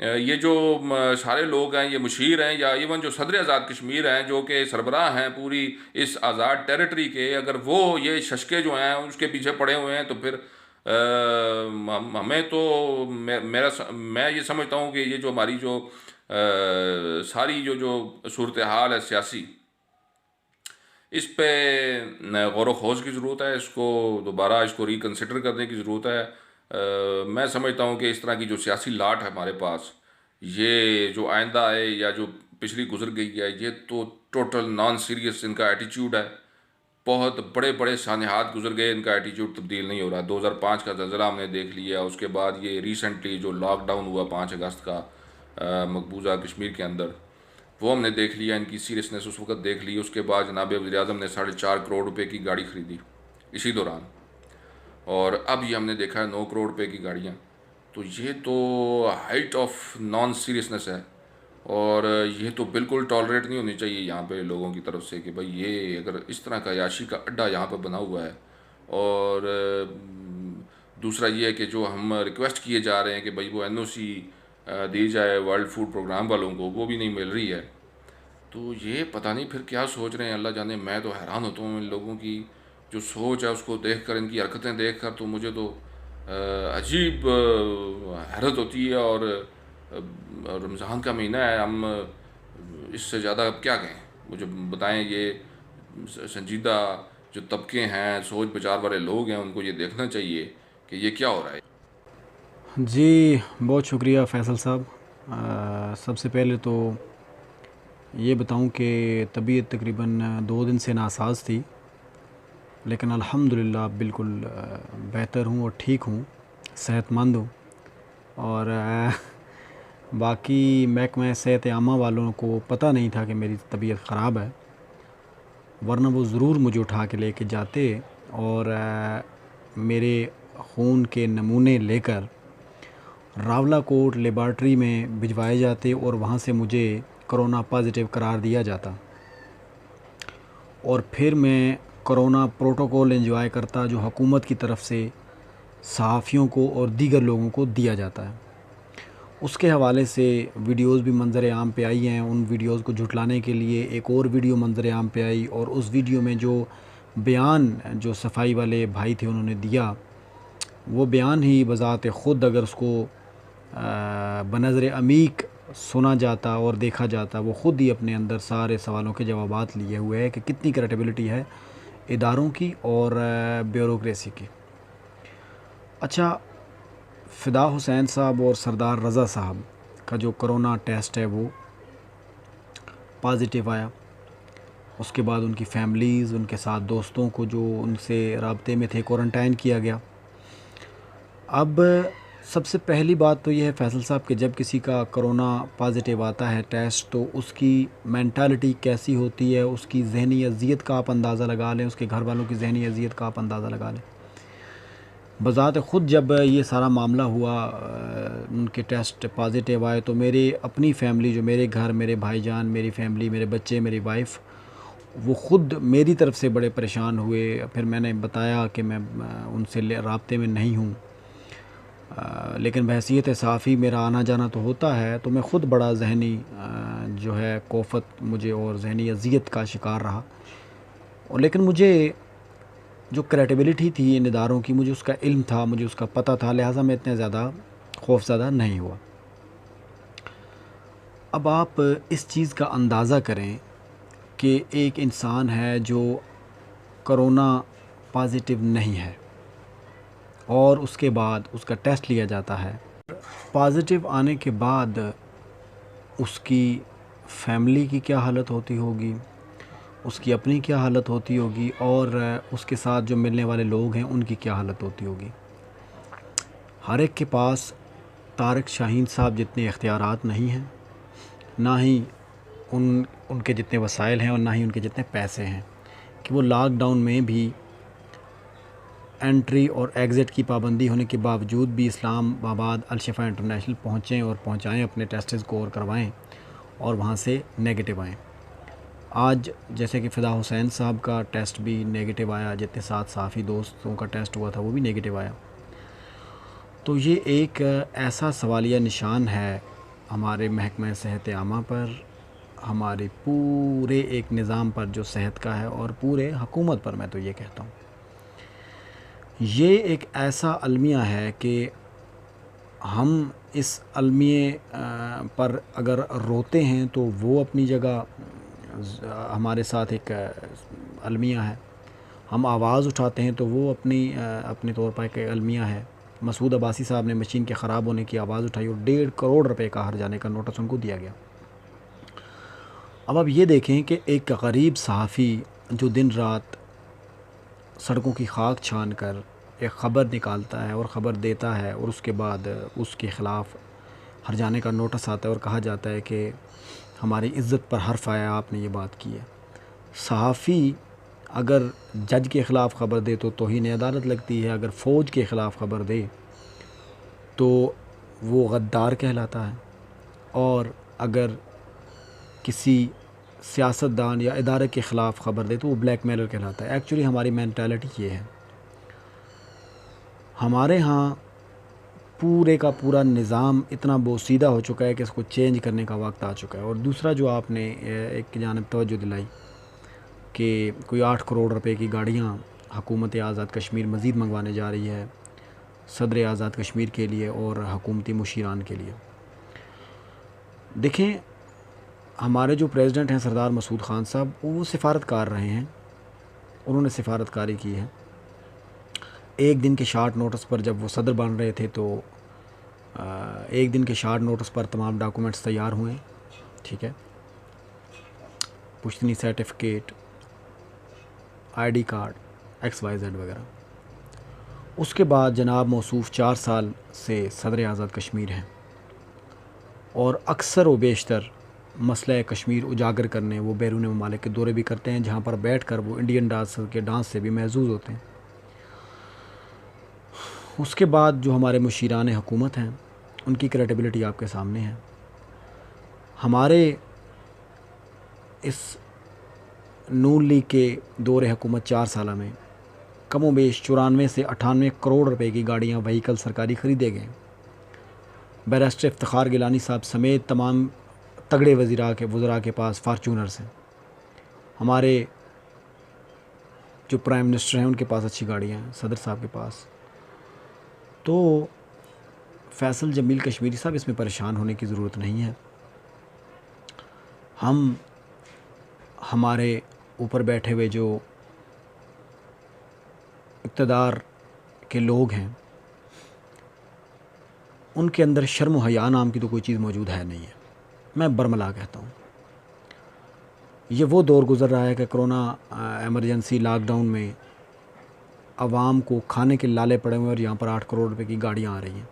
یہ جو سارے لوگ ہیں، یہ مشیر ہیں یا ایون جو صدر آزاد کشمیر ہیں جو کہ سربراہ ہیں پوری اس آزاد ٹیریٹری کے، اگر وہ یہ ششکے جو ہیں اس کے پیچھے پڑے ہوئے ہیں تو پھر ہمیں تو میں یہ سمجھتا ہوں کہ یہ جو ہماری جو ساری جو صورتحال ہے سیاسی، اس پہ غور و خوض کی ضرورت ہے، اس کو دوبارہ اس کو ریکنسیڈر کرنے کی ضرورت ہے۔ میں سمجھتا ہوں کہ اس طرح کی جو سیاسی لاٹ ہے ہمارے پاس، یہ جو آئندہ ہے یا جو پچھلی گزر گئی ہے، یہ تو ٹوٹل نان سیریس ان کا ایٹیچیوڈ ہے۔ بہت بڑے بڑے سانحات گزر گئے، ان کا ایٹیچیوڈ تبدیل نہیں ہو رہا۔ 2005 کا زلزلہ ہم نے دیکھ لیا، اس کے بعد یہ ریسنٹلی جو لاک ڈاؤن ہوا 5 اگست کا مقبوضہ کشمیر کے اندر، وہ ہم نے دیکھ لیا، ان کی سیریسنس اس وقت دیکھ لی۔ اس کے بعد جناب وزیر اعظم نے 4.5 کروڑ روپے کی گاڑی خریدی اسی دوران، اور اب یہ ہم نے دیکھا ہے 9 کروڑ روپے کی گاڑیاں۔ تو یہ تو ہائٹ آف نان سیریسنس ہے، اور یہ تو بالکل ٹالریٹ نہیں ہونی چاہیے یہاں پہ لوگوں کی طرف سے کہ بھائی یہ اگر اس طرح کا عیاشی کا اڈا یہاں پہ بنا ہوا ہے۔ اور دوسرا یہ ہے کہ جو ہم ریکویسٹ کیے جا رہے ہیں کہ بھائی وہ NOC دی جائے ورلڈ فوڈ پروگرام والوں کو، وہ بھی نہیں مل رہی ہے۔ تو یہ پتہ نہیں پھر کیا سوچ رہے ہیں، اللہ جانے۔ میں تو حیران ہوتا ہوں ان لوگوں کی جو سوچ ہے اس کو دیکھ کر، ان کی حرکتیں دیکھ کر، تو مجھے تو عجیب حیرت ہوتی ہے۔ اور رمضان کا مہینہ ہے، ہم اس سے زیادہ اب کیا کہیں؟ مجھے بتائیں، یہ سنجیدہ جو طبقے ہیں، سوچ بچار والے لوگ ہیں، ان کو یہ دیکھنا چاہیے کہ یہ کیا ہو رہا ہے۔ جی بہت شکریہ فیصل صاحب۔ سب سے پہلے تو یہ بتاؤں کہ طبیعت تقریباً 2 دن سے ناساز تھی، لیکن الحمدللہ بالکل بہتر ہوں اور ٹھیک ہوں، صحت مند ہوں۔ اور باقی محکمہ صحت عامہ والوں کو پتہ نہیں تھا کہ میری طبیعت خراب ہے، ورنہ وہ ضرور مجھے اٹھا کے لے کے جاتے اور میرے خون کے نمونے لے کر راولہ کوٹ لیبارٹری میں بھجوائے جاتے، اور وہاں سے مجھے کرونا پازیٹیو قرار دیا جاتا، اور پھر میں کرونا پروٹوکول انجوائے کرتا جو حکومت کی طرف سے صحافیوں کو اور دیگر لوگوں کو دیا جاتا ہے۔ اس کے حوالے سے ویڈیوز بھی منظر عام پہ آئی ہیں۔ ان ویڈیوز کو جھٹلانے کے لیے ایک اور ویڈیو منظر عام پہ آئی، اور اس ویڈیو میں جو بیان جو صفائی والے بھائی تھے انہوں نے دیا، وہ بیان ہی بذات خود اگر اس کو بنظر عمیق سنا جاتا اور دیکھا جاتا، وہ خود ہی اپنے اندر سارے سوالوں کے جوابات لیے ہوئے ہے کہ کتنی کریڈیبلٹی ہے اداروں کی اور بیوروکریسی کی۔ اچھا، فدا حسین صاحب اور سردار رضا صاحب کا جو کرونا ٹیسٹ ہے وہ پازیٹیو آیا، اس کے بعد ان کی فیملیز، ان کے ساتھ دوستوں کو جو ان سے رابطے میں تھے، کوارنٹائن کیا گیا۔ اب سب سے پہلی بات تو یہ ہے فیصل صاحب کہ جب کسی کا کرونا پازیٹیو آتا ہے ٹیسٹ، تو اس کی مینٹالٹی کیسی ہوتی ہے، اس کی ذہنی اذیت کا آپ اندازہ لگا لیں، اس کے گھر والوں کی ذہنی اذیت کا آپ اندازہ لگا لیں۔ بذات خود جب یہ سارا معاملہ ہوا، ان کے ٹیسٹ پازیٹیو آئے، تو میرے اپنی فیملی، جو میرے گھر، میرے بھائی جان، میری فیملی، میرے بچے، میری وائف، وہ خود میری طرف سے بڑے پریشان ہوئے۔ پھر میں نے بتایا کہ میں ان سے رابطے میں نہیں ہوں، لیکن بحیثیت صحافی میرا آنا جانا تو ہوتا ہے، تو میں خود بڑا ذہنی جو ہے کوفت مجھے اور ذہنی اذیت کا شکار رہا۔ لیکن مجھے جو کریڈیبلٹی تھی ان اداروں کی، مجھے اس کا علم تھا، مجھے اس کا پتہ تھا، لہٰذا میں اتنے زیادہ خوف زدہ نہیں ہوا۔ اب آپ اس چیز کا اندازہ کریں کہ ایک انسان ہے جو کرونا پازیٹیو نہیں ہے، اور اس کے بعد اس کا ٹیسٹ لیا جاتا ہے، پازیٹیو آنے کے بعد اس کی فیملی کی کیا حالت ہوتی ہوگی، اس کی اپنی کیا حالت ہوتی ہوگی، اور اس کے ساتھ جو ملنے والے لوگ ہیں ان کی کیا حالت ہوتی ہوگی۔ ہر ایک کے پاس طارق شاہین صاحب جتنے اختیارات نہیں ہیں، نہ ہی ان کے جتنے وسائل ہیں، اور نہ ہی ان کے جتنے پیسے ہیں کہ وہ لاک ڈاؤن میں بھی انٹری اور ایگزٹ کی پابندی ہونے کے باوجود بھی اسلام آباد الشفا انٹرنیشنل پہنچیں اور پہنچائیں اپنے ٹیسٹز کو اور کروائیں، اور وہاں سے نیگیٹو آئیں۔ آج جیسے کہ فدا حسین صاحب کا ٹیسٹ بھی نیگیٹو آیا، جتنے ساتھ صحافی دوستوں کا ٹیسٹ ہوا تھا وہ بھی نیگیٹو آیا۔ تو یہ ایک ایسا سوالیہ نشان ہے ہمارے محکمہ صحت عامہ پر، ہمارے پورے ایک نظام پر جو صحت کا ہے، اور پورے حکومت پر میں تو یہ کہتا ہوں. یہ ایک ایسا المیہ ہے کہ ہم اس المیے پر اگر روتے ہیں تو وہ اپنی جگہ ہمارے ساتھ ایک المیہ ہے، ہم آواز اٹھاتے ہیں تو وہ اپنے طور پر ایک المیہ ہے. مسعود عباسی صاحب نے مشین کے خراب ہونے کی آواز اٹھائی اور 1.5 کروڑ روپے کا ہر جانے کا نوٹس ان کو دیا گیا. اب آپ یہ دیکھیں کہ ایک غریب صحافی جو دن رات سڑکوں کی خاک چھان کر ایک خبر نکالتا ہے اور خبر دیتا ہے، اور اس کے بعد اس کے خلاف ہر جانے کا نوٹس آتا ہے اور کہا جاتا ہے کہ ہماری عزت پر حرف آیا، آپ نے یہ بات کی ہے. صحافی اگر جج کے خلاف خبر دے تو توہین عدالت لگتی ہے، اگر فوج کے خلاف خبر دے تو وہ غدار کہلاتا ہے، اور اگر کسی سیاستدان یا ادارے کے خلاف خبر دے تو وہ بلیک میلر کہلاتا ہے. ایکچولی ہماری مینٹالٹی یہ ہے. ہمارے ہاں پورے کا پورا نظام اتنا بوسیدہ ہو چکا ہے کہ اس کو چینج کرنے کا وقت آ چکا ہے. اور دوسرا جو آپ نے ایک جانب توجہ دلائی کہ کوئی 8 کروڑ روپے کی گاڑیاں حکومت آزاد کشمیر مزید منگوانے جا رہی ہے صدر آزاد کشمیر کے لیے اور حکومتی مشیران کے لیے. دیکھیں، ہمارے جو پریزیڈنٹ ہیں سردار مسعود خان صاحب، وہ سفارت کار رہے ہیں، انہوں نے سفارت کاری کی ہے. ایک دن کے شارٹ نوٹس پر جب وہ صدر بن رہے تھے تو ایک دن کے شارٹ نوٹس پر تمام ڈاکومنٹس تیار ہوئے، ٹھیک ہے، پشتنی certificate, I D card, XYZ وغیرہ. اس کے بعد جناب موصوف 4 سال سے صدر آزاد کشمیر ہیں، اور اکثر و بیشتر مسئلہ کشمیر اجاگر کرنے وہ بیرون ممالک کے دورے بھی کرتے ہیں، جہاں پر بیٹھ کر وہ انڈین ڈانس سے بھی محظوظ ہوتے ہیں. اس کے بعد جو ہمارے مشیران حکومت ہیں ان کی کریڈیبلٹی آپ کے سامنے ہے. ہمارے اس نون لیگ کے دور حکومت 4 سالہ میں کم و بیش 94 سے 98 کروڑ روپے کی گاڑیاں وہیکل سرکاری خریدے گئے. بیرسٹر افتخار گیلانی صاحب سمیت تمام تگڑے وزراء کے پاس فارچونرز ہیں. ہمارے جو پرائم منسٹر ہیں ان کے پاس اچھی گاڑیاں ہیں، صدر صاحب کے پاس. تو فیصل جمیل کشمیری صاحب، اس میں پریشان ہونے کی ضرورت نہیں ہے. ہم ہمارے اوپر بیٹھے ہوئے جو اقتدار کے لوگ ہیں ان کے اندر شرم و حیا نام کی تو کوئی چیز موجود ہے نہیں ہے. میں برملا کہتا ہوں. یہ وہ دور گزر رہا ہے کہ کرونا ایمرجنسی لاک ڈاؤن میں عوام کو کھانے کے لالے پڑے ہوئے، اور یہاں پر 8 کروڑ روپے کی گاڑیاں آ رہی ہیں.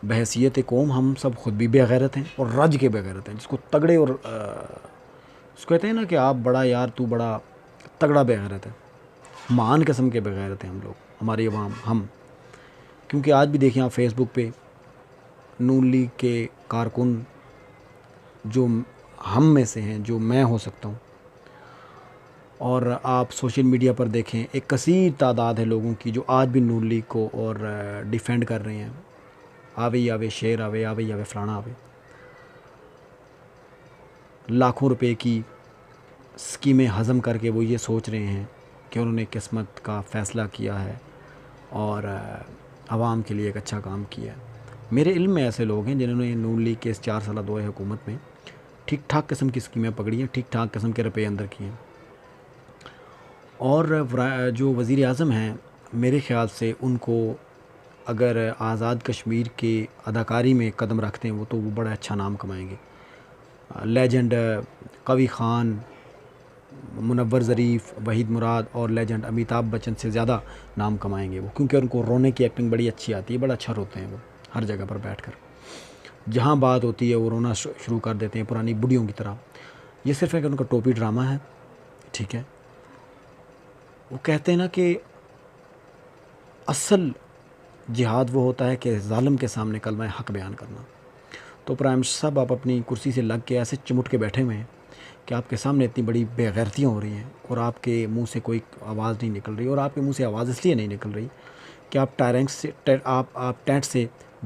بحیثیت قوم ہم سب خود بھی بے غیرت ہیں اور رج کے بے غیرت ہیں، جس کو تگڑے اور اس کو کہتے ہیں نا کہ آپ بڑا یار تو بڑا تگڑا بے غیرت ہے. مان قسم کے بے غیرت ہیں ہم لوگ، ہماری عوام، ہم. کیونکہ آج بھی دیکھیں آپ فیس بک پہ نون لیگ کے کارکن جو ہم میں سے ہیں، جو میں ہو سکتا ہوں، اور آپ سوشل میڈیا پر دیکھیں ایک کثیر تعداد ہے لوگوں کی جو آج بھی نون لیگ کو اور ڈیفینڈ کر رہے ہیں. آوے شیر آوے فلانا آوے. لاکھوں روپے کی اسکیمیں ہضم کر کے وہ یہ سوچ رہے ہیں کہ انہوں نے قسمت کا فیصلہ کیا ہے اور عوام کے لیے ایک اچھا کام کیا ہے. میرے علم میں ایسے لوگ ہیں جنہوں نے نون لیگ کے اس 4 سالہ دور حکومت میں ٹھیک ٹھاک قسم کی اسکیمیں پکڑی ہیں، ٹھیک ٹھاک قسم کے روپے اندر کیے ہیں. اور جو وزیر اعظم ہیں، میرے خیال سے ان کو اگر آزاد کشمیر کے اداکاری میں قدم رکھتے ہیں تو وہ بڑا اچھا نام کمائیں گے. لیجنڈ قوی خان، منور ظریف، وحید مراد اور لیجنڈ امیتابھ بچن سے زیادہ نام کمائیں گے وہ، کیونکہ ان کو رونے کی ایکٹنگ بڑی اچھی آتی ہے، بڑا اچھا روتے ہیں وہ. ہر جگہ پر بیٹھ کر جہاں بات ہوتی ہے وہ رونا شروع کر دیتے ہیں پرانی بڑھیوں کی طرح. یہ صرف ہے کہ ان کا ٹوپی ڈرامہ ہے، ٹھیک ہے. وہ کہتے ہیں نا کہ اصل جہاد وہ ہوتا ہے کہ ظالم کے سامنے کلمہ حق بیان کرنا. تو پرائم منسٹر صاحب، آپ اپنی کرسی سے لگ کے ایسے چمٹ کے بیٹھے ہوئے ہیں کہ آپ کے سامنے اتنی بڑی بے غیرتیاں ہو رہی ہیں اور آپ کے منہ سے کوئی آواز نہیں نکل رہی. اور آپ کے منہ سے آواز اس لیے نہیں نکل رہی کہ آپ ٹینٹ سے